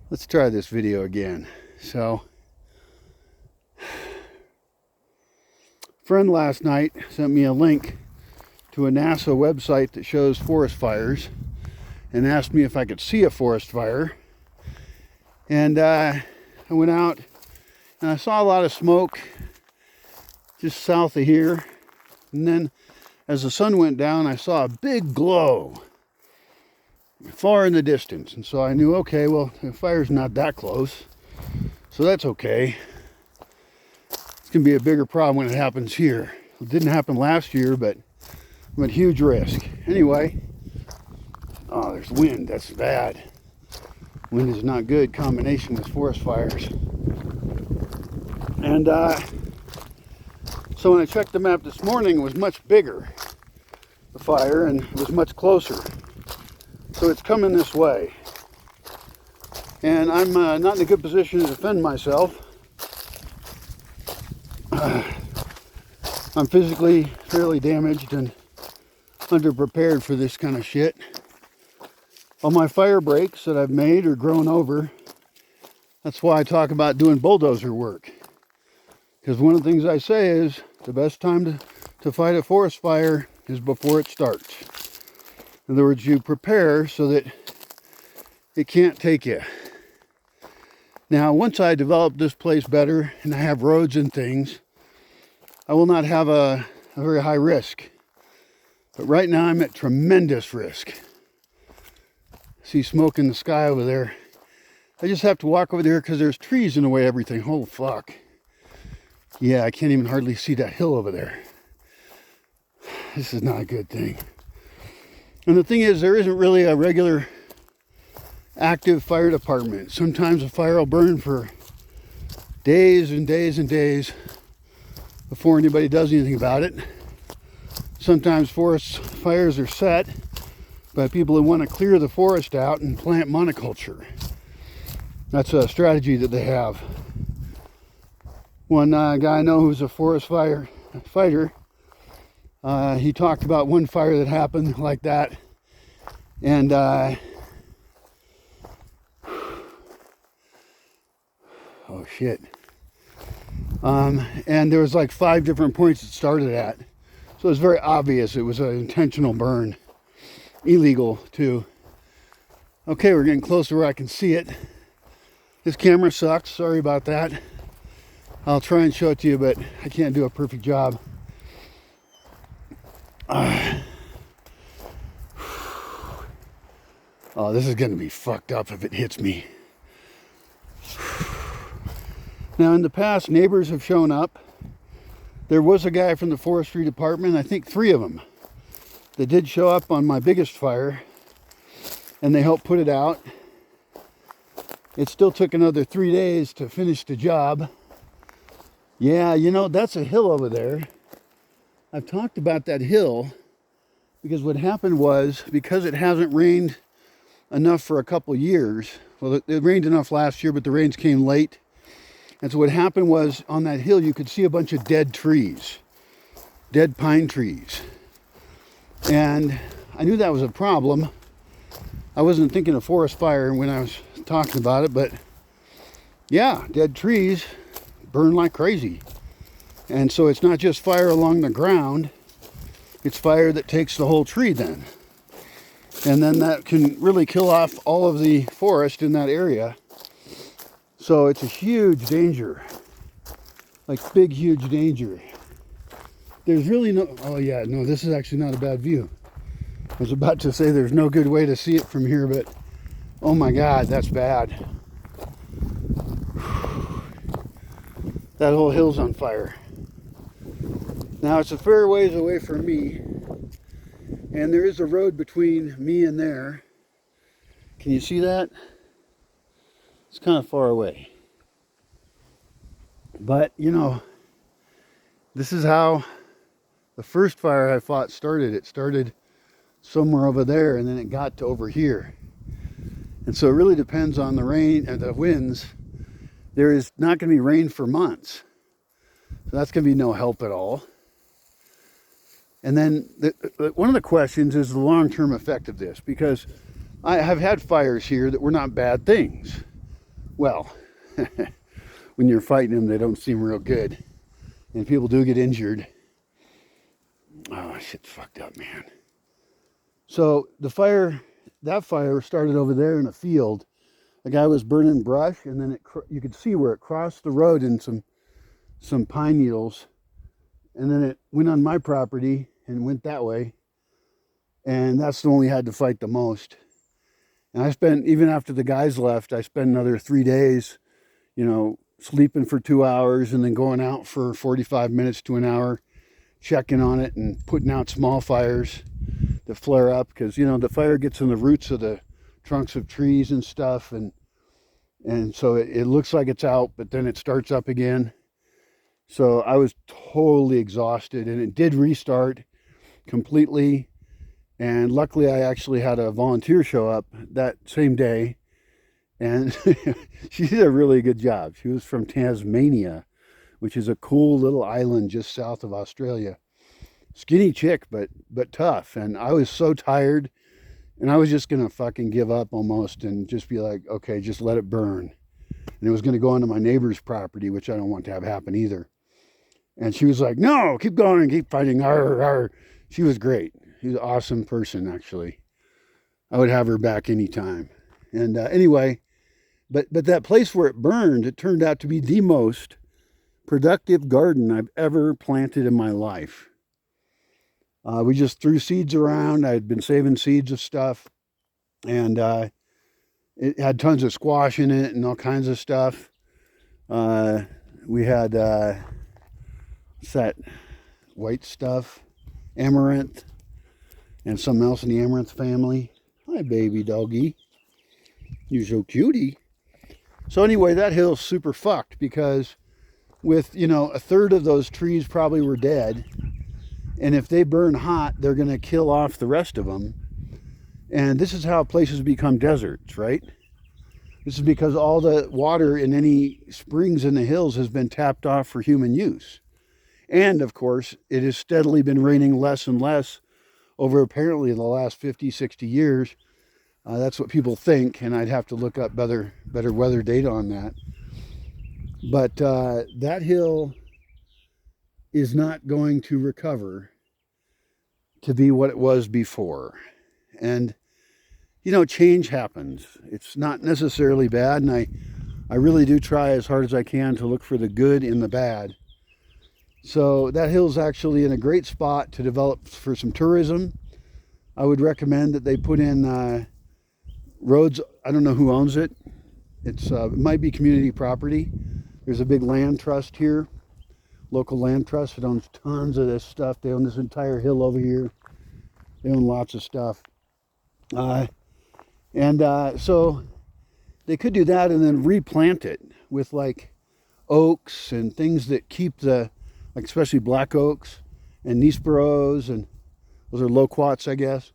Let's try this video again. So, a friend last night sent me a link to a NASA website that shows forest fires and asked me if I could see a forest fire. And I went out and I saw a lot of smoke just south of here. And then as the sun went down, I saw a big glow far in the distance. And so I knew, okay, well, the fire's not that close, so that's okay. It's going to be a bigger problem when it happens here. It didn't happen last year, but I'm at huge risk. Anyway, oh, there's wind. That's bad. Wind is not good combination with forest fires. And so when I checked the map this morning, it was much bigger, the fire, and it was much closer. So it's coming this way. And I'm not in a good position to defend myself. I'm physically fairly damaged and underprepared for this kind of shit. All my fire breaks that I've made are grown over. That's why I talk about doing bulldozer work. Because one of the things I say is the best time to fight a forest fire is before it starts. In other words, you prepare so that it can't take you. Now, once I develop this place better and I have roads and things, I will not have a very high risk. But right now I'm at tremendous risk. See smoke in the sky over there. I just have to walk over there because there's trees in the way of everything. Oh, fuck. Yeah, I can't even hardly see that hill over there. This is not a good thing. And the thing is, there isn't really a regular active fire department. Sometimes a fire will burn for days and days and days before anybody does anything about it. Sometimes forest fires are set by people who want to clear the forest out and plant monoculture. That's a strategy that they have. One guy I know who's a forest fire fighter, he talked about one fire that happened like that, and oh shit, and there was like 5 different points it started at, so it was very obvious it was an intentional burn, illegal too. Okay, we're getting close to where I can see it. This camera sucks, sorry about that. I'll try and show it to you, but I can't do a perfect job. Oh, this is going to be fucked up if it hits me. Now, in the past, neighbors have shown up. There was a guy from the forestry department, I think 3 of them, that did show up on my biggest fire, and they helped put it out. It still took another 3 days to finish the job. Yeah, you know, that's a hill over there. I've talked about that hill because what happened was, because it hasn't rained enough for a couple years, well, it rained enough last year, but the rains came late. And so what happened was, on that hill, you could see a bunch of dead trees, dead pine trees. And I knew that was a problem. I wasn't thinking of forest fire when I was talking about it, but yeah, dead trees burn like crazy. And so it's not just fire along the ground, it's fire that takes the whole tree then. And then that can really kill off all of the forest in that area. So it's a huge danger, like big, huge danger. There's really no, oh yeah, no, this is actually not a bad view. I was about to say there's no good way to see it from here, but oh my God, that's bad. That whole hill's on fire. Now it's a fair ways away from me, and there is a road between me and there. Can you see that? It's kind of far away. But, you know, this is how the first fire I fought started. It started somewhere over there, and then it got to over here. And so it really depends on the rain and the winds. There is not going to be rain for months. So that's going to be no help at all. And then one of the questions is the long-term effect of this, because I have had fires here that were not bad things. Well, when you're fighting them, they don't seem real good. And people do get injured. Oh, shit's fucked up, man. So that fire started over there in a field. A guy was burning brush, and then you could see where it crossed the road in some pine needles. And then it went on my property and went that way. And that's the one we had to fight the most. And I spent, even after the guys left, I spent another 3 days, sleeping for 2 hours and then going out for 45 minutes to an hour, checking on it and putting out small fires that flare up. Because, the fire gets in the roots of the trunks of trees and stuff. And so it looks like it's out, but then it starts up again. So I was totally exhausted, and it did restart completely. And luckily, I actually had a volunteer show up that same day, and she did a really good job. She was from Tasmania, which is a cool little island just south of Australia. Skinny chick, but tough. And I was so tired, and I was just gonna fucking give up almost and just be like, okay, just let it burn. And it was gonna go onto my neighbor's property, which I don't want to have happen either. And she was like, no, keep going, keep fighting. Arr, arr. She was great. She's an awesome person, actually. I would have her back anytime. And anyway, but that place where it burned, it turned out to be the most productive garden I've ever planted in my life. We just threw seeds around. I had been saving seeds of stuff. And it had tons of squash in it and all kinds of stuff. We had, what's that white stuff? Amaranth. And something else in the amaranth family. Hi, baby doggy. You're so cutie. So anyway, that hill's super fucked because with, a third of those trees probably were dead. And if they burn hot, they're going to kill off the rest of them. And this is how places become deserts, right? This is because all the water in any springs in the hills has been tapped off for human use. And of course, it has steadily been raining less and less over apparently the last 50, 60 years. That's what people think, and I'd have to look up better weather data on that. But that hill is not going to recover to be what it was before. And, change happens. It's not necessarily bad, and I really do try as hard as I can to look for the good in the bad. So that hill's actually in a great spot to develop for some tourism. I would recommend that they put in roads. I don't know who owns it. It might be community property. There's a big land trust here, local land trust. It owns tons of this stuff. They own this entire hill over here. They own lots of stuff. So they could do that and then replant it with like oaks and things that keep like especially black oaks and Nisperos, and those are loquats, I guess.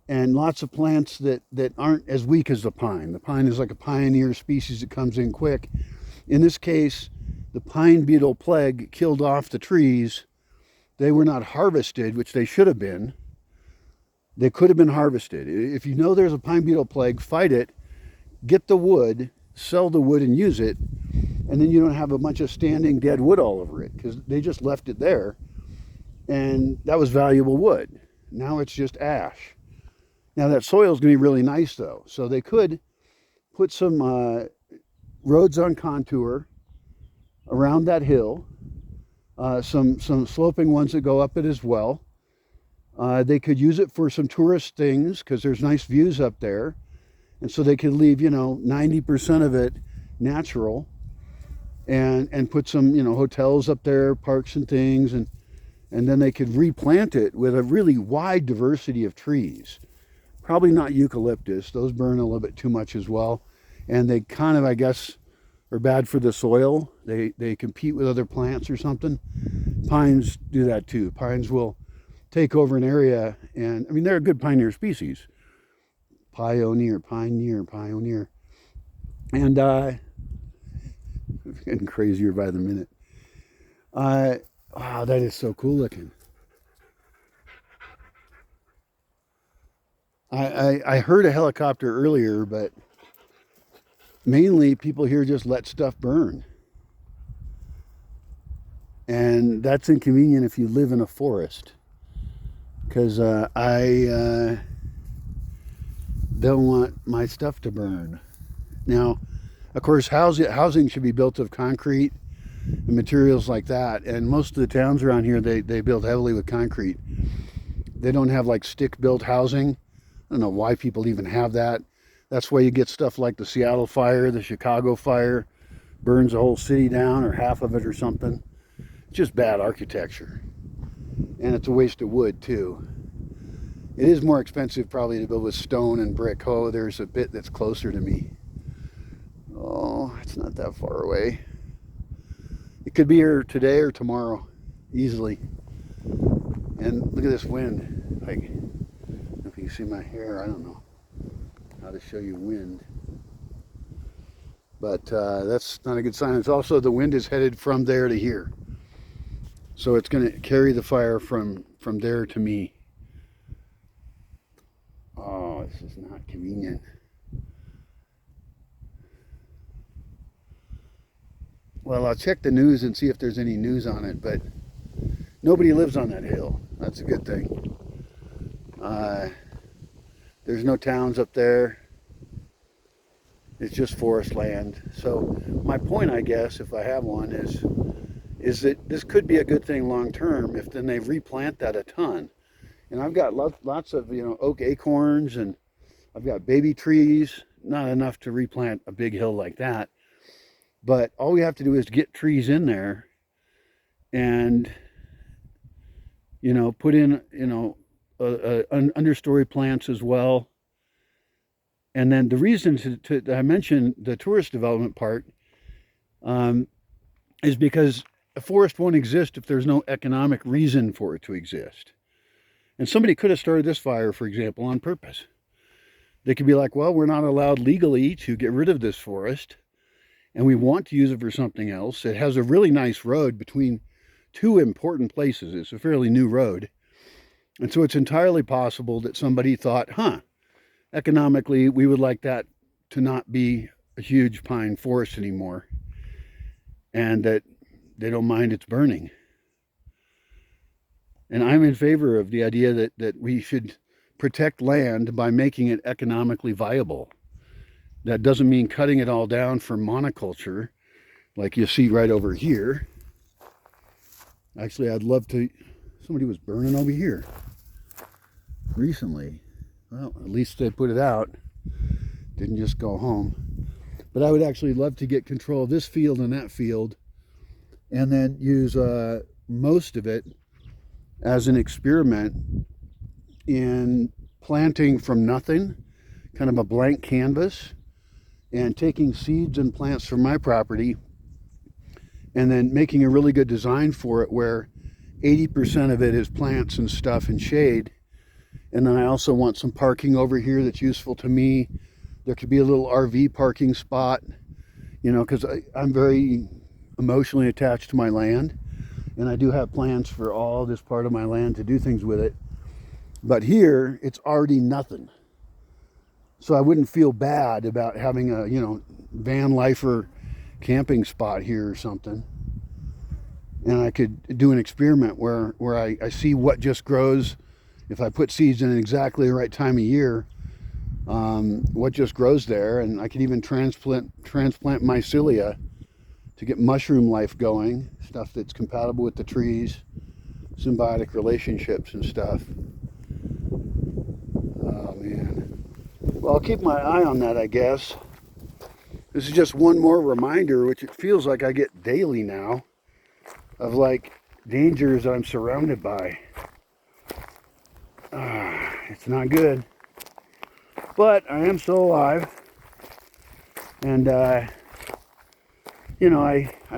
And lots of plants that aren't as weak as the pine. The pine is like a pioneer species that comes in quick. In this case, the pine beetle plague killed off the trees. They were not harvested, which they should have been. They could have been harvested. If you know there's a pine beetle plague, fight it, get the wood, sell the wood and use it, and then you don't have a bunch of standing dead wood all over it because they just left it there. And that was valuable wood. Now it's just ash. Now that soil is going to be really nice though. So they could put some roads on contour around that hill. Some sloping ones that go up it as well. They could use it for some tourist things because there's nice views up there. And so they could leave, 90% of it natural and put some, hotels up there, parks and things. And then they could replant it with a really wide diversity of trees. Probably not eucalyptus. Those burn a little bit too much as well. And they kind of, I guess, are bad for the soil. They compete with other plants or something. Pines do that too. Pines will take over an area, and they're a good pioneer species. Pioneer. And I'm getting crazier by the minute. Wow, that is so cool looking. I heard a helicopter earlier, but mainly people here just let stuff burn. And that's inconvenient if you live in a forest. Because I don't want my stuff to burn. Now, of course, housing should be built of concrete and materials like that. And most of the towns around here, they build heavily with concrete. They don't have like stick-built housing. I don't know why people even have that. That's why you get stuff like the Seattle fire, the Chicago fire, burns the whole city down or half of it or something. It's just bad architecture. And it's a waste of wood too. It is more expensive probably to build with stone and brick. Oh, there's a bit that's closer to me. Oh, it's not that far away. It could be here today or tomorrow, easily. And look at this wind. Like, if you can see my hair, I don't know how to show you wind. But that's not a good sign. It's also the wind is headed from there to here. So it's going to carry the fire from there to me. Oh, this is not convenient. Well, I'll check the news and see if there's any news on it, but nobody lives on that hill. That's a good thing. There's no towns up there. It's just forest land. So my point, I guess, if I have one, is that this could be a good thing long term if then they replant that a ton. And I've got lots of, oak acorns, and I've got baby trees, not enough to replant a big hill like that. But all we have to do is get trees in there and, put in, understory plants as well. And then the reason I mentioned the tourist development part is because a forest won't exist if there's no economic reason for it to exist. And somebody could have started this fire, for example, on purpose. They could be like, well, we're not allowed legally to get rid of this forest, and we want to use it for something else. It has a really nice road between two important places. It's a fairly new road. And so it's entirely possible that somebody thought, economically, we would like that to not be a huge pine forest anymore, and that they don't mind it's burning. And I'm in favor of the idea that we should protect land by making it economically viable. That doesn't mean cutting it all down for monoculture, like you see right over here. Actually, I'd love to, somebody was burning over here recently. Well, at least they put it out, didn't just go home. But I would actually love to get control of this field and that field, and then use most of it as an experiment in planting from nothing, kind of a blank canvas, and taking seeds and plants from my property and then making a really good design for it where 80% of it is plants and stuff and shade. And then I also want some parking over here that's useful to me. There could be a little RV parking spot, because I'm very emotionally attached to my land. And I do have plans for all this part of my land to do things with it. But here, it's already nothing. So I wouldn't feel bad about having a, van lifer camping spot here or something. And I could do an experiment where I see what just grows. If I put seeds in exactly the right time of year, what just grows there. And I could even transplant mycelia to get mushroom life going, stuff that's compatible with the trees, symbiotic relationships and stuff. Oh man. Well, I'll keep my eye on that, I guess. This is just one more reminder, which it feels like I get daily now, of like dangers I'm surrounded by. It's not good. But I am still alive. And I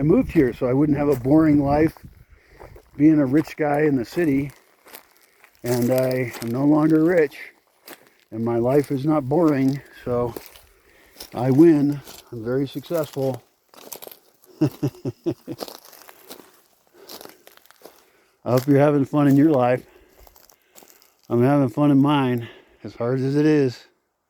moved here so I wouldn't have a boring life being a rich guy in the city. And I am no longer rich. And my life is not boring. So I win. I'm very successful. I hope you're having fun in your life. I'm having fun in mine, as hard as it is.